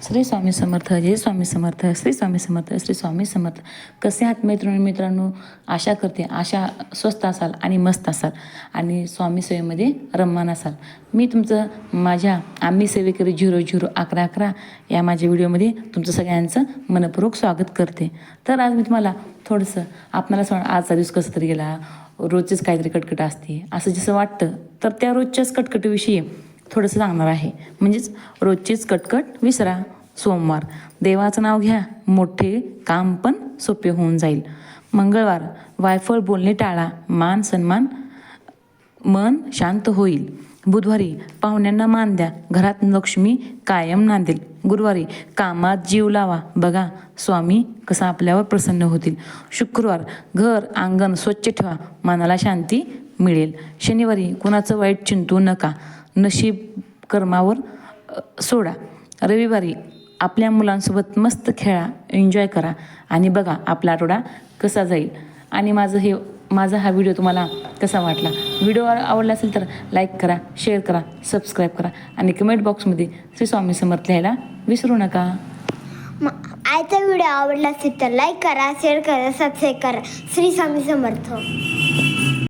श्री स्वामी समर्थ, जय स्वामी समर्थ, श्री स्वामी समर्थ, श्री स्वामी समर्थ. कसे आहात मित्रांनो? आशा करते आशा स्वस्त असाल आणि मस्त असाल आणि स्वामी सेवेमध्ये रममान असाल. मी तुमचं माझ्या आम्ही सेवेकरी 001111 या माझ्या व्हिडिओमध्ये तुमचं सगळ्यांचं मनपूर्वक स्वागत करते. तर आज मी तुम्हाला थोडंसं आपल्याला आजचा दिवस कसा तरी गेला, रोजचीच काहीतरी कटकट असते असं जसं वाटतं, तर त्या रोजच्याच कटकटीविषयी थोडंसं सांगणार आहे. म्हणजेच रोजचीच कटकट विसरा. सोमवार, देवाचं नाव घ्या, मोठे काम पण सोपे होऊन जाईल. मंगळवार, वायफळ बोलणे टाळा, मान सन्मान मन शांत होईल. बुधवारी, पाहुण्यांना मान द्या, घरात लक्ष्मी कायम नांदेल. गुरुवारी, कामात जीव लावा, बघा स्वामी कसा आपल्यावर प्रसन्न होतील. शुक्रवार, घर अंगण स्वच्छ ठेवा, मनाला शांती मिळेल. शनिवारी, कुणाचं वाईट चिंतू नका, नशीब कर्मावर सोडा. रविवारी, आपल्या मुलांसोबत मस्त खेळा, एन्जॉय करा आणि बघा आपला आठवडा कसा जाईल. आणि माझा हा व्हिडिओ तुम्हाला कसा वाटला? व्हिडिओ आवडला असेल तर लाईक करा, शेअर करा, सबस्क्राईब करा आणि कमेंट बॉक्समध्ये श्री स्वामी समर्थ लिहायला विसरू नका. आजचा व्हिडिओ आवडला असेल तर लाईक करा, शेअर करा, सबस्क्राईब करा. श्री स्वामी समर्थ.